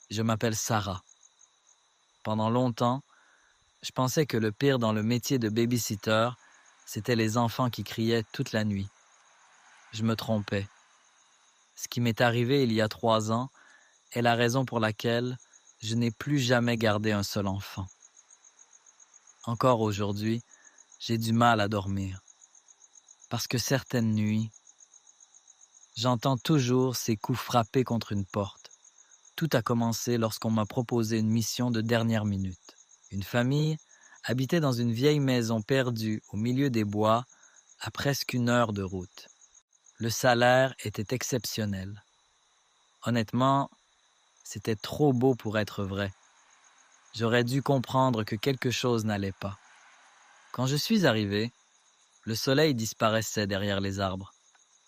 Je m'appelle Sarah. Pendant longtemps, je pensais que le pire dans le métier de baby-sitter, c'était les enfants qui criaient toute la nuit. Je me trompais. Ce qui m'est arrivé il y a 3 ans est la raison pour laquelle je n'ai plus jamais gardé un seul enfant. Encore aujourd'hui, j'ai du mal à dormir. Parce que certaines nuits, j'entends toujours ces coups frappés contre une porte. Tout a commencé lorsqu'on m'a proposé une mission de dernière minute. Une famille habitait dans une vieille maison perdue au milieu des bois à presque 1 heure de route. Le salaire était exceptionnel. Honnêtement, c'était trop beau pour être vrai. J'aurais dû comprendre que quelque chose n'allait pas. Quand je suis arrivé, le soleil disparaissait derrière les arbres.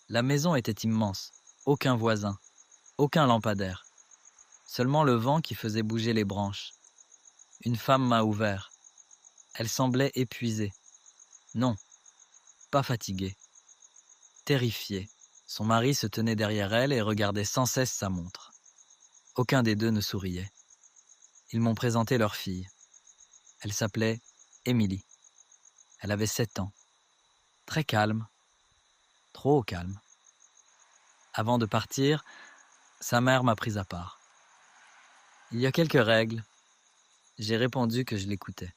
La maison était immense, aucun voisin, aucun lampadaire. Seulement le vent qui faisait bouger les branches. Une femme m'a ouvert. Elle semblait épuisée. Non, pas fatiguée. Terrifiée. Son mari se tenait derrière elle et regardait sans cesse sa montre. Aucun des deux ne souriait. Ils m'ont présenté leur fille. Elle s'appelait Émilie. Elle avait 7 ans. Très calme. Trop calme. Avant de partir, sa mère m'a pris à part. Il y a quelques règles. J'ai répondu que je l'écoutais.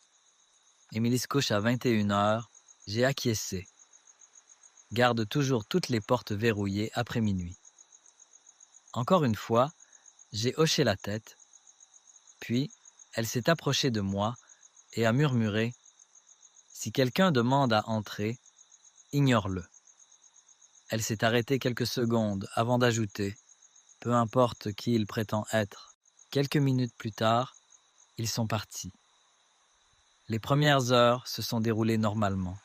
Émilie se couche à 21 heures. J'ai acquiescé. Garde toujours toutes les portes verrouillées après minuit. Encore une fois, j'ai hoché la tête, puis elle s'est approchée de moi et a murmuré « Si quelqu'un demande à entrer, ignore-le ». Elle s'est arrêtée quelques secondes avant d'ajouter « Peu importe qui il prétend être ». Quelques minutes plus tard, ils sont partis. Les premières heures se sont déroulées normalement.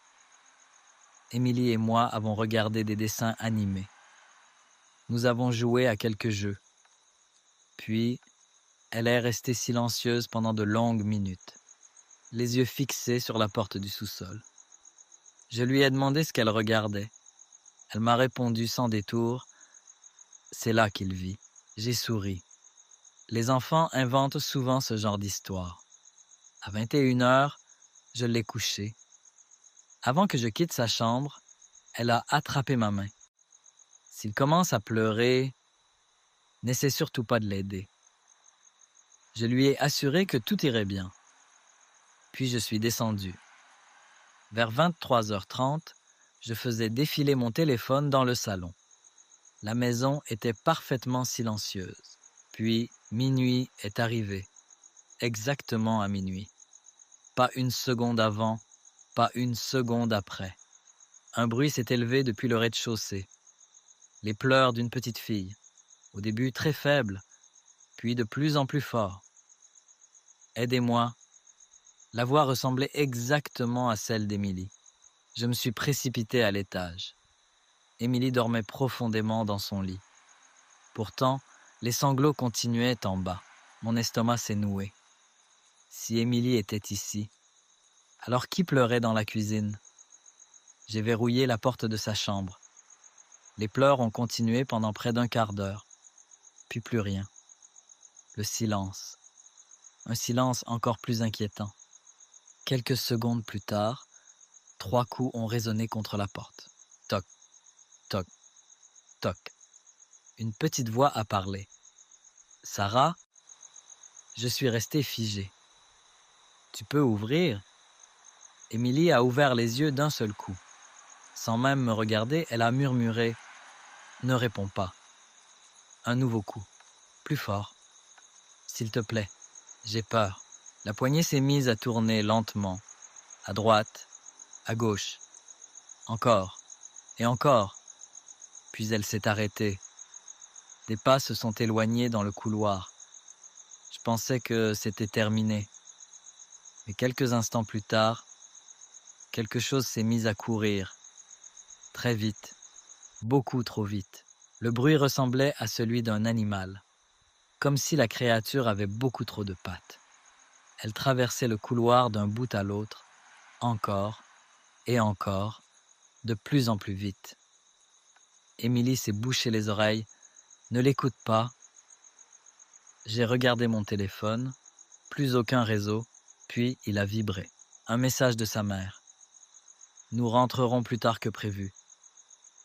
Émilie et moi avons regardé des dessins animés. Nous avons joué à quelques jeux. Puis, elle est restée silencieuse pendant de longues minutes, les yeux fixés sur la porte du sous-sol. Je lui ai demandé ce qu'elle regardait. Elle m'a répondu sans détour « C'est là qu'il vit ». J'ai souri. Les enfants inventent souvent ce genre d'histoire. À 21 heures, je l'ai couchée. Avant que je quitte sa chambre, elle a attrapé ma main. S'il commence à pleurer, n'essaie surtout pas de l'aider. Je lui ai assuré que tout irait bien. Puis je suis descendu. Vers 23h30, je faisais défiler mon téléphone dans le salon. La maison était parfaitement silencieuse. Puis minuit est arrivé, exactement à minuit. Pas une seconde avant, pas une seconde après. Un bruit s'est élevé depuis le rez-de-chaussée. Les pleurs d'une petite fille, au début très faibles, puis de plus en plus forts. Aidez-moi. La voix ressemblait exactement à celle d'Émilie. Je me suis précipité à l'étage. Émilie dormait profondément dans son lit. Pourtant, les sanglots continuaient en bas. Mon estomac s'est noué. Si Émilie était ici, alors qui pleurait dans la cuisine? J'ai verrouillé la porte de sa chambre. Les pleurs ont continué pendant près d'un quart d'heure. Puis plus rien. Le silence. Un silence encore plus inquiétant. Quelques secondes plus tard, 3 coups ont résonné contre la porte. Toc, toc, toc. Une petite voix a parlé. « Sarah ?» Je suis resté figé. « Tu peux ouvrir ?» Émilie a ouvert les yeux d'un seul coup. Sans même me regarder, elle a murmuré « Ne réponds pas ». Un nouveau coup. Plus fort. « S'il te plaît, j'ai peur ». La poignée s'est mise à tourner lentement. À droite, à gauche. Encore. Et encore. Puis elle s'est arrêtée. Des pas se sont éloignés dans le couloir. Je pensais que c'était terminé. Mais quelques instants plus tard, quelque chose s'est mis à courir. Très vite. Beaucoup trop vite. Le bruit ressemblait à celui d'un animal. Comme si la créature avait beaucoup trop de pattes. Elle traversait le couloir d'un bout à l'autre, encore et encore, de plus en plus vite. Émilie s'est bouché les oreilles. Ne l'écoute pas. J'ai regardé mon téléphone, plus aucun réseau, puis il a vibré. Un message de sa mère. Nous rentrerons plus tard que prévu.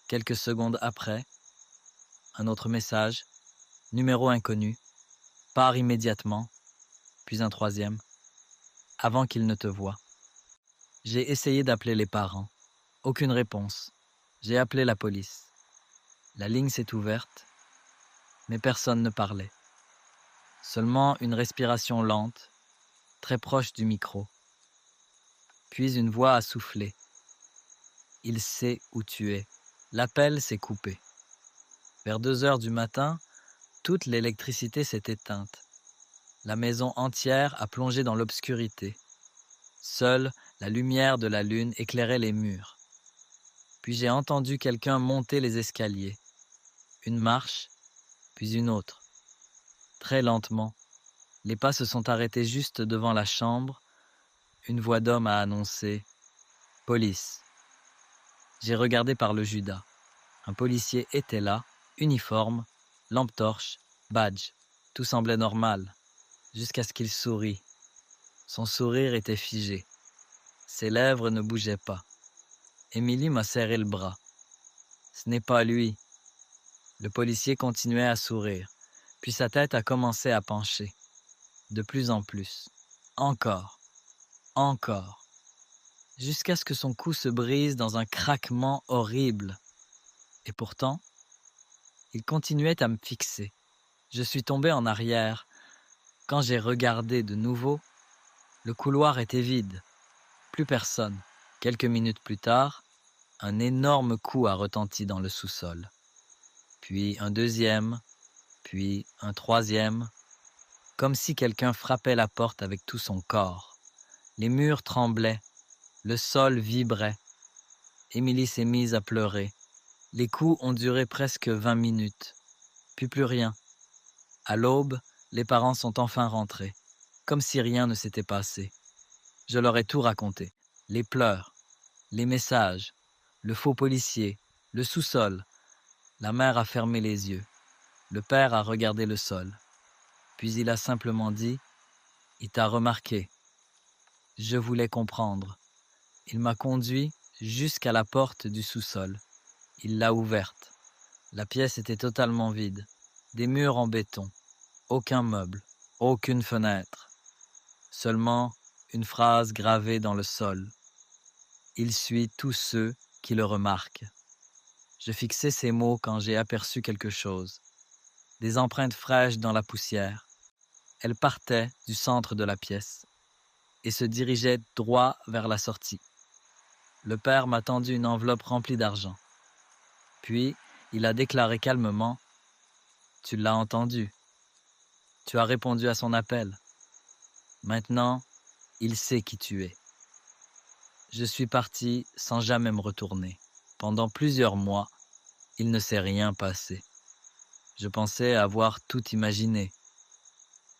Quelques secondes après, un autre message, numéro inconnu, pars immédiatement, puis un troisième, avant qu'il ne te voie. J'ai essayé d'appeler les parents. Aucune réponse. J'ai appelé la police. La ligne s'est ouverte, mais personne ne parlait. Seulement une respiration lente, très proche du micro. Puis une voix a soufflé. Il sait où tu es. L'appel s'est coupé. Vers 2 heures du matin, toute l'électricité s'est éteinte. La maison entière a plongé dans l'obscurité. Seule la lumière de la lune éclairait les murs. Puis j'ai entendu quelqu'un monter les escaliers. Une marche, puis une autre. Très lentement, les pas se sont arrêtés juste devant la chambre. Une voix d'homme a annoncé « Police ». J'ai regardé par le Judas. Un policier était là, uniforme, lampe torche, badge. Tout semblait normal, jusqu'à ce qu'il sourit. Son sourire était figé. Ses lèvres ne bougeaient pas. Émilie m'a serré le bras. Ce n'est pas lui. Le policier continuait à sourire, puis sa tête a commencé à pencher. De plus en plus. Encore. Encore. Jusqu'à ce que son cou se brise dans un craquement horrible. Et pourtant, il continuait à me fixer. Je suis tombé en arrière. Quand j'ai regardé de nouveau, le couloir était vide. Plus personne. Quelques minutes plus tard, un énorme coup a retenti dans le sous-sol. Puis un deuxième, puis un troisième, comme si quelqu'un frappait la porte avec tout son corps. Les murs tremblaient, le sol vibrait. Émilie s'est mise à pleurer. Les coups ont duré presque 20 minutes, puis plus rien. À l'aube, les parents sont enfin rentrés, comme si rien ne s'était passé. Je leur ai tout raconté. Les pleurs, les messages, le faux policier, le sous-sol. La mère a fermé les yeux. Le père a regardé le sol. Puis il a simplement dit « Il t'a remarqué ». Je voulais comprendre. Il m'a conduit jusqu'à la porte du sous-sol. Il l'a ouverte. La pièce était totalement vide. Des murs en béton. Aucun meuble. Aucune fenêtre. Seulement une phrase gravée dans le sol. Il suit tous ceux qui le remarquent. Je fixais ces mots quand j'ai aperçu quelque chose. Des empreintes fraîches dans la poussière. Elles partaient du centre de la pièce et se dirigeaient droit vers la sortie. Le père m'a tendu une enveloppe remplie d'argent. Puis, il a déclaré calmement « Tu l'as entendu. Tu as répondu à son appel. Maintenant, il sait qui tu es. » Je suis parti sans jamais me retourner. Pendant plusieurs mois, il ne s'est rien passé. Je pensais avoir tout imaginé.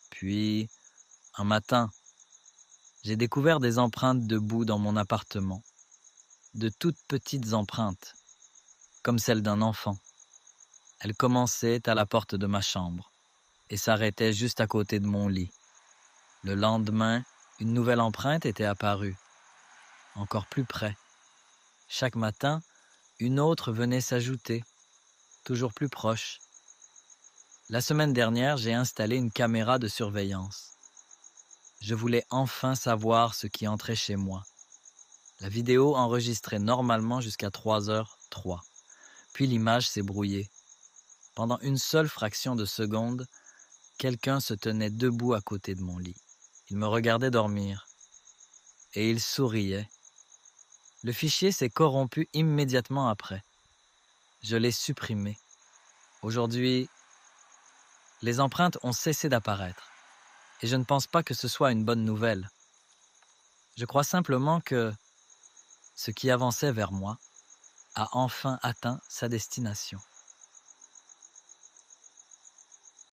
Puis, un matin, j'ai découvert des empreintes de boue dans mon appartement. De toutes petites empreintes, comme celles d'un enfant. Elles commençaient à la porte de ma chambre et s'arrêtaient juste à côté de mon lit. Le lendemain, une nouvelle empreinte était apparue, encore plus près. Chaque matin, une autre venait s'ajouter, toujours plus proche. La semaine dernière, j'ai installé une caméra de surveillance. Je voulais enfin savoir ce qui entrait chez moi. La vidéo enregistrait normalement jusqu'à 3h03. Puis l'image s'est brouillée. Pendant une seule fraction de seconde, quelqu'un se tenait debout à côté de mon lit. Il me regardait dormir. Et il souriait. Le fichier s'est corrompu immédiatement après. Je l'ai supprimé. Aujourd'hui, les empreintes ont cessé d'apparaître. Et je ne pense pas que ce soit une bonne nouvelle. Je crois simplement que ce qui avançait vers moi a enfin atteint sa destination.